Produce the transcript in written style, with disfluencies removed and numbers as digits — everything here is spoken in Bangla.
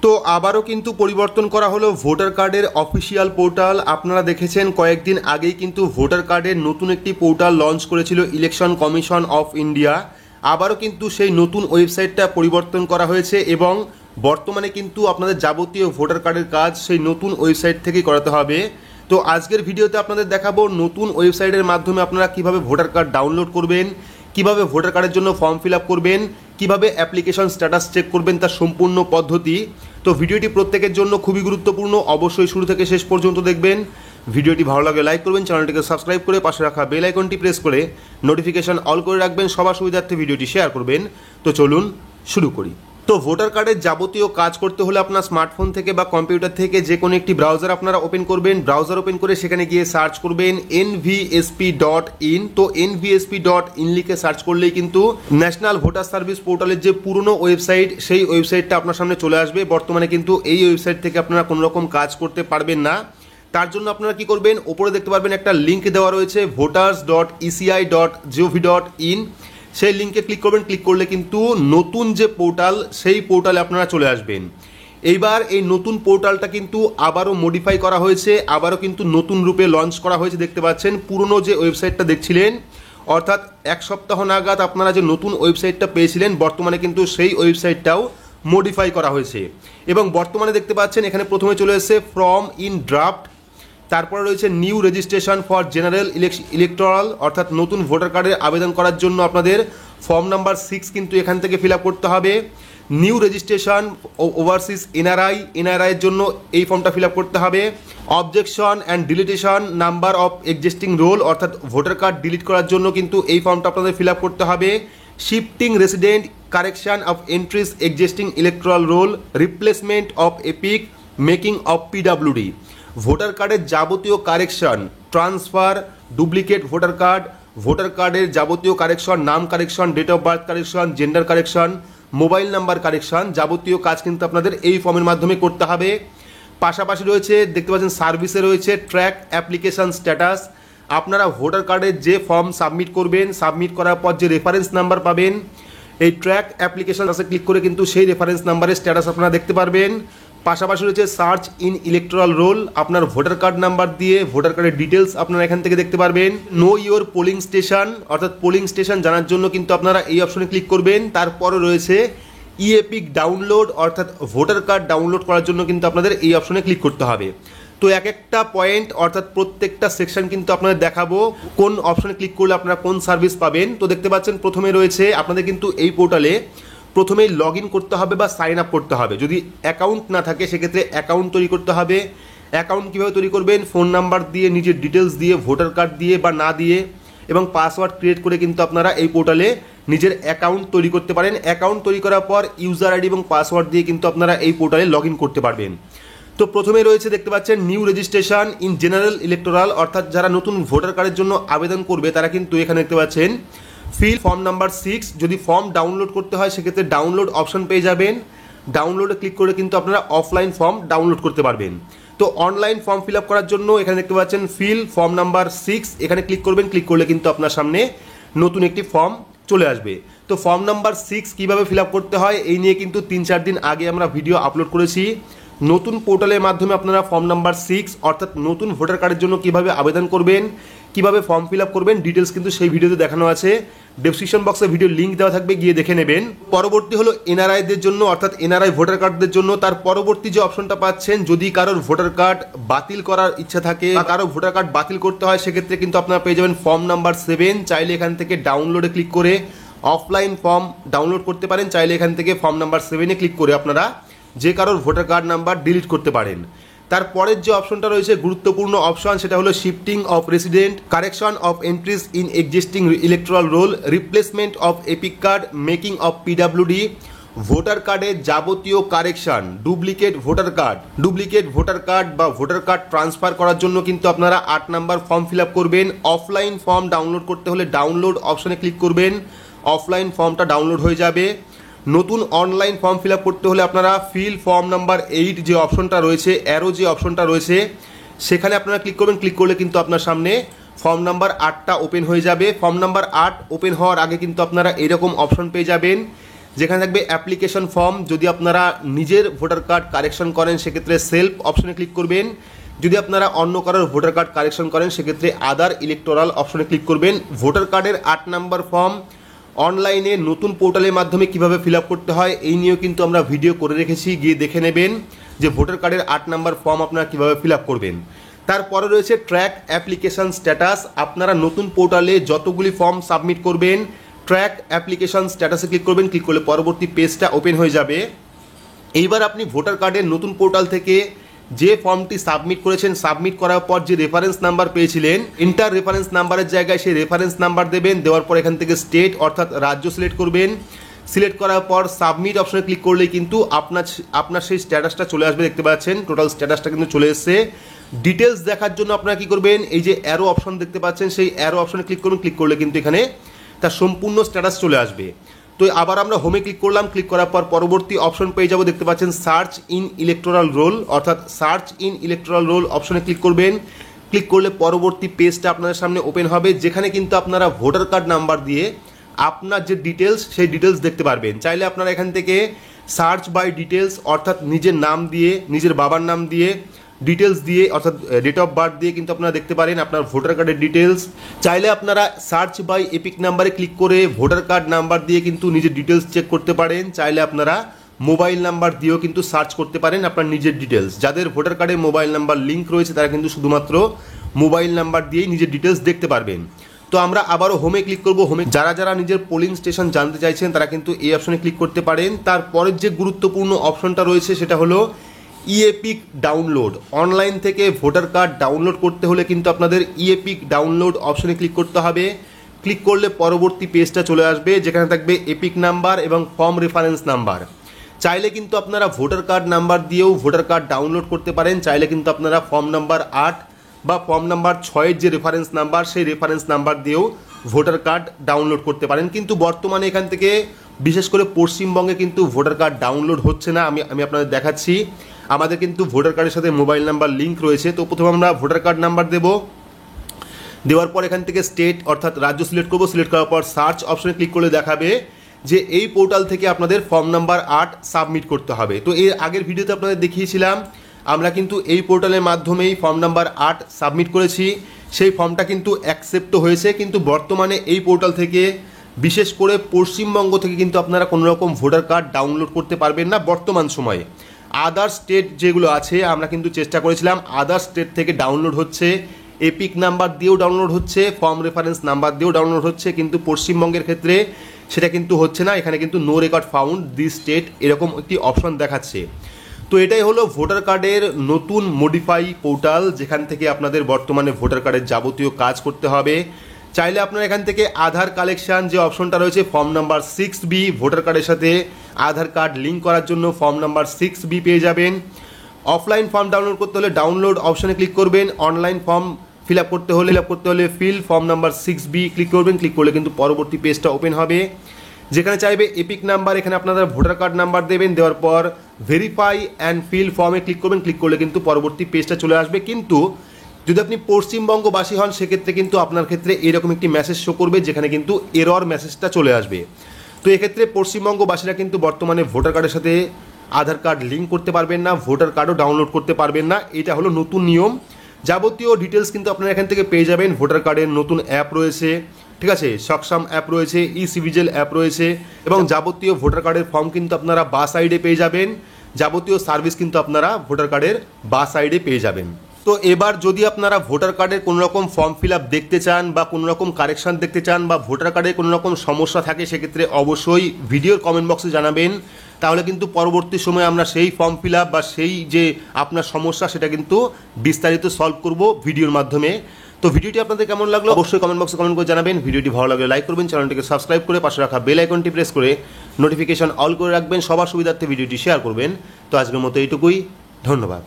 তো আবারও কিন্তু পরিবর্তন করা হলো ভোটার কার্ডের অফিসিয়াল পোর্টাল। আপনারা দেখেছেন কয়েকদিন আগেই কিন্তু ভোটার কার্ডের নতুন একটি পোর্টাল লঞ্চ করেছিল ইলেকশন কমিশন অফ ইন্ডিয়া। আবারও কিন্তু সেই নতুন ওয়েবসাইটটা পরিবর্তন করা হয়েছে এবং বর্তমানে কিন্তু আপনাদের যাবতীয় ভোটার কার্ডের কাজ সেই নতুন ওয়েবসাইট থেকেই করাতে হবে। তো আজকের ভিডিওতে আপনাদের দেখাবো নতুন ওয়েবসাইটের মাধ্যমে আপনারা কিভাবে ভোটার কার্ড ডাউনলোড করবেন, কিভাবে ভোটার কার্ডের জন্য ফর্ম ফিল আপ করবেন, কিভাবে অ্যাপ্লিকেশন স্ট্যাটাস চেক করবেন তার সম্পূর্ণ পদ্ধতি। তো ভিডিওটি প্রত্যেকের জন্য খুবই গুরুত্বপূর্ণ, অবশ্যই শুরু থেকে শেষ পর্যন্ত দেখবেন। ভিডিওটি ভালো লাগলে লাইক করবেন, চ্যানেলটিকে সাবস্ক্রাইব করে পাশে রাখা বেল আইকনটি প্রেস করে নোটিফিকেশন অল করে রাখবেন, সবার সুবিধার্থে ভিডিওটি শেয়ার করবেন। তো চলুন শুরু করি। তো ভোটার কার্ডের যাবতীয় কাজ করতে হলে আপনার স্মার্টফোন থেকে বা কম্পিউটার থেকে যে কোনো একটি ব্রাউজার আপনারা ওপেন করবেন। ব্রাউজার ওপেন করে সেখানে গিয়ে সার্চ করবেন nvsp.in। তো nvsp.in লিখে সার্চ করলেই কিন্তু ন্যাশনাল ভোটার সার্ভিস পোর্টালের যে পুরনো ওয়েবসাইট সেই ওয়েবসাইটটা আপনার সামনে চলে আসবে। বর্তমানে কিন্তু এই ওয়েবসাইট থেকে আপনারা কোনো রকম কাজ করতে পারবেন না। তার জন্য আপনারা কি করবেন, ওপরে দেখতে পারবেন একটা লিঙ্ক দেওয়া রয়েছে voters.eci.gov.in। সেই লিঙ্কে ক্লিক করবেন। ক্লিক করলে কিন্তু নতুন যে পোর্টাল সেই পোর্টালে আপনারা চলে আসবেন। এইবার এই নতুন পোর্টালটা কিন্তু আবারও মডিফাই করা হয়েছে, আবারও কিন্তু নতুন রূপে লঞ্চ করা হয়েছে। দেখতে পাচ্ছেন পুরনো যে ওয়েবসাইটটা দেখছিলেন, অর্থাৎ এক সপ্তাহ নাগাদ আপনারা যে নতুন ওয়েবসাইটটা পেয়েছিলেন, বর্তমানে কিন্তু সেই ওয়েবসাইটটাও মডিফাই করা হয়েছে। এবং বর্তমানে দেখতে পাচ্ছেন এখানে প্রথমে চলে এসেছে ফর্ম ইন ড্রাফট, তারপরে রয়েছে new registration for general electoral, অর্থাৎ নতুন ভোটার কার্ডের আবেদন করার জন্য আপনাদের ফর্ম নাম্বার 6 কিন্তু এখান থেকে ফিল আপ করতে হবে। নিউ রেজিস্ট্রেশন ওভারসিজ এনআরআইয়ের জন্য এই ফর্মটা ফিল আপ করতে হবে। Objection and deletion number of existing roll, অর্থাৎ ভোটার কার্ড ডিলিট করার জন্য কিন্তু এই ফর্মটা আপনাদের ফিল আপ করতে হবে। Shifting resident correction of entries existing electoral roll, replacement of epic, making of PWD. Voter কার্ডের যাবতীয় কারেকশন, ট্রান্সফার, ডুপ্লিকেট ভোটার কার্ডের যাবতীয় কারেকশন, নাম correction, date of birth correction, gender correction, mobile number correction, যাবতীয় কাজ কিন্তু আপনাদের এই ফর্মের মাধ্যমে করতে হবে। পাশাপাশি রয়েছে দেখতে পাচ্ছেন সার্ভিসে রয়েছে ট্র্যাক অ্যাপ্লিকেশন স্ট্যাটাস। আপনারা ভোটার কার্ডের যে ফর্ম সাবমিট করবেন, সাবমিট করার পর যে রেফারেন্স নাম্বার পাবেন, এই ট্র্যাক অ্যাপ্লিকেশন ক্লিক করে কিন্তু সেই রেফারেন্স নাম্বারের স্ট্যাটাস আপনারা দেখতে পারবেন। পাশাপাশি রয়েছে সার্চ ইন ইলেকট্রাল রোল, আপনার ভোটার কার্ড নাম্বার দিয়ে ভোটার কার্ডের ডিটেলস আপনারা এখান থেকে দেখতে পারবেন। নো ইওর পোলিং স্টেশন, অর্থাৎ পোলিং স্টেশন জানার জন্য কিন্তু আপনারা এই অপশনে ক্লিক করবেন। তারপরে রয়েছে ইএপিক ডাউনলোড, অর্থাৎ ভোটার কার্ড ডাউনলোড করার জন্য কিন্তু আপনাদের এই অপশনে ক্লিক করতে হবে। তো এক একটা পয়েন্ট, অর্থাৎ প্রত্যেকটা সেকশন কিন্তু আপনাদের দেখাবো কোন অপশনে ক্লিক করলে আপনারা কোন সার্ভিস পাবেন। তো দেখতে পাচ্ছেন প্রথমে রয়েছে আপনাদের কিন্তু এই পোর্টালে প্রথমেই লগ ইন করতে হবে বা সাইন আপ করতে হবে। যদি অ্যাকাউন্ট না থাকে সেক্ষেত্রে অ্যাকাউন্ট তৈরি করতে হবে। অ্যাকাউন্ট কীভাবে তৈরি করবেন, ফোন নাম্বার দিয়ে, নিজের ডিটেলস দিয়ে, ভোটার কার্ড দিয়ে বা না দিয়ে এবং পাসওয়ার্ড ক্রিয়েট করে কিন্তু আপনারা এই পোর্টালে নিজের অ্যাকাউন্ট তৈরি করতে পারেন। অ্যাকাউন্ট তৈরি করার পর ইউজার আইডি এবং পাসওয়ার্ড দিয়ে কিন্তু আপনারা এই পোর্টালে লগ ইন করতে পারবেন। তো প্রথমে রয়েছে দেখতে পাচ্ছেন new registration in general electoral, অর্থাৎ যারা নতুন ভোটার কার্ডের জন্য আবেদন করবে তারা কিন্তু এখানে দেখতে পাচ্ছেন ফিল ফর্ম নাম্বার 6। যদি ফর্ম ডাউনলোড করতে হয় সেক্ষেত্রে ডাউনলোড অপশন পেয়ে যাবেন। ডাউনলোডে ক্লিক করে কিন্তু আপনারা অফলাইন ফর্ম ডাউনলোড করতে পারবেন। তো অনলাইন ফর্ম ফিল আপ করার জন্য এখানে দেখতে পাচ্ছেন ফিল ফর্ম নাম্বার 6, এখানে ক্লিক করবেন। ক্লিক করলে কিন্তু আপনার সামনে নতুন একটি ফর্ম চলে আসবে। তো ফর্ম নাম্বার 6 কীভাবে ফিল আপ করতে হয় এই নিয়ে কিন্তু 3-4 দিন আগে আমরা ভিডিও আপলোড করেছি। নতুন পোর্টালের মাধ্যমে আপনারা ফর্ম নাম্বার 6 অর্থাৎ নতুন ভোটার কার্ডের জন্য কিভাবে আবেদন করবেন, কিভাবে ফর্ম ফিল আপ করবেন, ডিটেলস কিন্তু সেই ভিডিওতে দেখানো আছে। ডেসক্রিপশন বক্সে ভিডিও লিঙ্ক দেওয়া থাকবে, গিয়ে দেখে নেবেন। পরবর্তী হলো এনআরআইদের জন্য, অর্থাৎ এনআরআই ভোটার কার্ডদের জন্য তার পরবর্তী যে অপশনটা পাচ্ছেন, যদি কারোর ভোটার কার্ড বাতিল করার ইচ্ছা থাকে বা কারো ভোটার কার্ড বাতিল করতে হয় সেক্ষেত্রে কিন্তু আপনারা পেয়ে যাবেন ফর্ম নাম্বার 7। চাইলে এখান থেকে ডাউনলোডে ক্লিক করে অফলাইন ফর্ম ডাউনলোড করতে পারেন। চাইলে এখান থেকে ফর্ম নাম্বার 7-এ ক্লিক করে আপনারা যে কারোর ভোটার কার্ড নাম্বার ডিলিট করতে পারেন। তারপরের যে অপশনটা রয়েছে গুরুত্বপূর্ণ অপশন, সেটা হলো shifting of resident, correction of entries in existing electoral roll, replacement of epic card, making of PWD. Voter কার্ডের যাবতীয় কারেকশন, ডুপ্লিকেট ভোটার কার্ড বা ভোটার কার্ড ট্রান্সফার করার জন্য কিন্তু আপনারা 8 নাম্বার ফর্ম ফিল আপ করবেন। অফলাইন ফর্ম ডাউনলোড করতে হলে ডাউনলোড অপশনে ক্লিক করবেন, অফলাইন ফর্মটা ডাউনলোড হয়ে যাবে। নতুন অনলাইন ফর্ম ফিল আপ করতে হলে আপনারা ফিল ফর্ম নাম্বার 8 যে অপশনটা রয়েছে, অ্যারো যে অপশনটা রয়েছে সেখানে আপনারা ক্লিক করবেন। ক্লিক করলে কিন্তু আপনার সামনে ফর্ম নাম্বার 8টা ওপেন হয়ে যাবে। ফর্ম নাম্বার 8 ওপেন হওয়ার আগে কিন্তু আপনারা এরকম অপশন পেয়ে যাবেন যেখানে থাকবে অ্যাপ্লিকেশন ফর্ম। যদি আপনারা নিজের ভোটার কার্ড কারেকশন করেন সেক্ষেত্রে সেলফ অপশনে ক্লিক করবেন, যদি আপনারা অন্য কারোর ভোটার কার্ড কারেকশন করেন সেক্ষেত্রে আদার ইলেকটোরাল অপশনে ক্লিক করবেন। ভোটার কার্ডের 8 নম্বর ফর্ম অনলাইনে নতুন পোর্টালের মাধ্যমে কিভাবে ফিল আপ করতে হয় এই নিয়েও কিন্তু আমরা ভিডিও করে রেখেছি, গিয়ে দেখে নেবেন যে ভোটার কার্ডের 8 নম্বর ফর্ম আপনারা কীভাবে ফিল আপ করবেন। তারপরে রয়েছে ট্র্যাক অ্যাপ্লিকেশন স্ট্যাটাস। আপনারা নতুন পোর্টালে যতগুলি ফর্ম সাবমিট করবেন ট্র্যাক অ্যাপ্লিকেশন স্ট্যাটাসে ক্লিক করবেন, ক্লিক করলে পরবর্তী পেজটা ওপেন হয়ে যাবে। এইবার আপনি ভোটার কার্ডের নতুন পোর্টাল থেকে যে ফর্মটি সাবমিট করেছেন, সাবমিট করার পর যে রেফারেন্স নাম্বার পেয়েছিলেন, ইন্টার রেফারেন্স নাম্বারের জায়গায় সেই রেফারেন্স নাম্বার দেবেন। দেওয়ার পর এখান থেকে স্টেট অর্থাৎ রাজ্য সিলেক্ট করবেন। সিলেক্ট করার পর সাবমিট অপশনে ক্লিক করলেই কিন্তু আপনার সেই স্ট্যাটাসটা চলে আসবে। দেখতে পাচ্ছেন টোটাল স্ট্যাটাসটা কিন্তু চলে এসেছে। ডিটেলস দেখার জন্য আপনারা কী করবেন, এই যে অ্যারো অপশন দেখতে পাচ্ছেন সেই অ্যারো অপশনে ক্লিক করুন, ক্লিক করলে কিন্তু এখানে তার সম্পূর্ণ স্ট্যাটাস চলে আসবে। তো আবার আমরা হোমে ক্লিক করলাম, ক্লিক করার পর পরবর্তী অপশন পেয়ে যাবো। দেখতে পাচ্ছেন সার্চ ইন ইলেকটোরাল রোল, অর্থাৎ সার্চ ইন ইলেকটোরাল রোল অপশনে ক্লিক করবেন। ক্লিক করলে পরবর্তী পেজটা আপনাদের সামনে ওপেন হবে, যেখানে কিন্তু আপনারা ভোটার কার্ড নাম্বার দিয়ে আপনার যে ডিটেলস সেই ডিটেলস দেখতে পারবেন। চাইলে আপনারা এখান থেকে সার্চ বাই ডিটেলস অর্থাৎ নিজের নাম দিয়ে, নিজের বাবার নাম দিয়ে, ডিটেলস দিয়ে অর্থাৎ ডেট অফ বার্থ দিয়ে কিন্তু আপনারা দেখতে পারেন আপনার ভোটার কার্ডের ডিটেলস। চাইলে আপনারা সার্চ বাই এপিক নাম্বারে ক্লিক করে ভোটার কার্ড নাম্বার দিয়ে কিন্তু নিজের ডিটেলস চেক করতে পারেন। চাইলে আপনারা মোবাইল নাম্বার দিয়েও কিন্তু সার্চ করতে পারেন আপনার নিজের ডিটেলস। যাদের ভোটার কার্ডে মোবাইল নাম্বার লিঙ্ক রয়েছে তারা কিন্তু শুধুমাত্র মোবাইল নাম্বার দিয়েই নিজের ডিটেলস দেখতে পারবেন। তো আমরা আবারও হোমে ক্লিক করব। হোমে যারা নিজের পোলিং স্টেশন জানতে চাইছেন তারা কিন্তু এই অপশনে ক্লিক করতে পারেন। তারপরের যে গুরুত্বপূর্ণ অপশনটা রয়েছে সেটা হলো ইএপিক ডাউনলোড। অনলাইন থেকে ভোটার কার্ড ডাউনলোড করতে হলে কিন্তু আপনাদের ইএপিক ডাউনলোড অপশনে ক্লিক করতে হবে। ক্লিক করলে পরবর্তী পেজটা চলে আসবে, যেখানে থাকবে এপিক নাম্বার এবং ফর্ম রেফারেন্স নাম্বার। চাইলে কিন্তু আপনারা ভোটার কার্ড নাম্বার দিয়েও ভোটার কার্ড ডাউনলোড করতে পারেন। চাইলে কিন্তু আপনারা ফর্ম নাম্বার 8 বা ফর্ম নাম্বার 6 যে রেফারেন্স নাম্বার সেই রেফারেন্স নাম্বার দিয়েও ভোটার কার্ড ডাউনলোড করতে পারেন। কিন্তু বর্তমানে এখান থেকে বিশেষ করে পশ্চিমবঙ্গে কিন্তু ভোটার কার্ড ডাউনলোড হচ্ছে না। আমি আপনাদের দেখাচ্ছি। আমাদের কিন্তু ভোটার কার্ডের সাথে মোবাইল নাম্বার লিঙ্ক রয়েছে। তো প্রথমে আমরা ভোটার কার্ড নাম্বার দেব। দেওয়ার পর এখান থেকে স্টেট অর্থাৎ রাজ্য সিলেক্ট করব। সিলেক্ট করার পর সার্চ অপশনে ক্লিক করলে দেখাবে যে এই পোর্টাল থেকে আপনাদের ফর্ম নাম্বার 8 সাবমিট করতে হবে। তো এর আগের ভিডিওতে আপনাদের দেখিয়েছিলাম আমরা কিন্তু এই পোর্টালের মাধ্যমেই ফর্ম নাম্বার 8 সাবমিট করেছি। সেই ফর্মটা কিন্তু অ্যাকসেপ্টও হয়েছে। কিন্তু বর্তমানে এই পোর্টাল থেকে বিশেষ করে পশ্চিমবঙ্গ থেকে কিন্তু আপনারা কোনো রকম ভোটার কার্ড ডাউনলোড করতে পারবেন না বর্তমান সময়ে। আদার স্টেট যেগুলো আছে আমরা কিন্তু চেষ্টা করেছিলাম, আদার স্টেট থেকে ডাউনলোড হচ্ছে, এপিক নাম্বার দিয়েও ডাউনলোড হচ্ছে, ফর্ম রেফারেন্স নাম্বার দিয়েও ডাউনলোড হচ্ছে। কিন্তু পশ্চিমবঙ্গের ক্ষেত্রে সেটা কিন্তু হচ্ছে না। এখানে কিন্তু no record found this state এরকম একটি অপশন দেখাচ্ছে। তো এটাই হলো ভোটার কার্ডের নতুন মডিফাই পোর্টাল, যেখান থেকে আপনাদের বর্তমানে ভোটার কার্ডের যাবতীয় কাজ করতে হবে। চাইলে আপনারা এখান থেকে আধার কালেকশন যে অপশনটা রয়েছে ফর্ম নাম্বার 6B, ভোটার কার্ডের সাথে আধার কার্ড লিঙ্ক করার জন্য ফর্ম নাম্বার 6B পেয়ে যাবেন। অফলাইন ফর্ম ডাউনলোড করতে হলে ডাউনলোড অপশনে ক্লিক করবেন। অনলাইন ফর্ম ফিল আপ করতে হলে feel form number 6B click করবেন। ক্লিক করলে কিন্তু পরবর্তী পেজটা ওপেন হবে, যেখানে চাইবে এপিক নাম্বার এখানে আপনারা ভোটার কার্ড নাম্বার দেবেন। দেওয়ার পর ভেরিফাই অ্যান্ড ফিল ফর্মে ক্লিক করবেন। ক্লিক করলে কিন্তু পরবর্তী পেজটা চলে আসবে। কিন্তু যদি আপনি পশ্চিমবঙ্গবাসী হন সেক্ষেত্রে কিন্তু আপনার ক্ষেত্রে এরকম একটি মেসেজ শো করবে, যেখানে কিন্তু এরর মেসেজটা চলে আসবে। তো এক্ষেত্রে পশ্চিমবঙ্গবাসীরা কিন্তু বর্তমানে ভোটার কার্ডের সাথে আধার কার্ড লিঙ্ক করতে পারবেন না, ভোটার কার্ডও ডাউনলোড করতে পারবেন না। এটা হলো নতুন নিয়ম। যাবতীয় ডিটেলস কিন্তু আপনারা এখান থেকে পেয়ে যাবেন। ভোটার কার্ডের নতুন অ্যাপ রয়েছে, ঠিক আছে, সক্ষম অ্যাপ রয়েছে, ই-সিভিজিল অ্যাপ রয়েছে এবং যাবতীয় ভোটার কার্ডের ফর্ম কিন্তু আপনারা বাঁ সাইডে পেয়ে যাবেন। যাবতীয় সার্ভিস কিন্তু আপনারা ভোটার কার্ডের বাঁ সাইডে পেয়ে যাবেন। তো এবার যদি আপনারা ভোটার কার্ডের কোনো রকম ফর্ম ফিল আপ দেখতে চান বা কোনো রকম কারেকশন দেখতে চান বা ভোটার কার্ডের কোনো রকম সমস্যা থাকে সেক্ষেত্রে অবশ্যই ভিডিওর কমেন্ট বক্সে জানাবেন। তাহলে কিন্তু পরবর্তী সময়ে আমরা সেই ফর্ম ফিল আপ বা সেই যে আপনার সমস্যা সেটা কিন্তু বিস্তারিত সলভ করব ভিডিওর মাধ্যমে। তো ভিডিওটি আপনাদের কেমন লাগলো অবশ্যই কমেন্ট বক্সে কমেন্ট করে জানাবেন। ভিডিওটি ভালো লাগলে লাইক করবেন, চ্যানেলটিকে সাবস্ক্রাইব করে পাশে রাখা বেল আইকনটি প্রেস করে নোটিফিকেশন অল করে রাখবেন। সবার সুবিধার্থে ভিডিওটি শেয়ার করবেন। তো আজকের মতো এইটুকুই, ধন্যবাদ।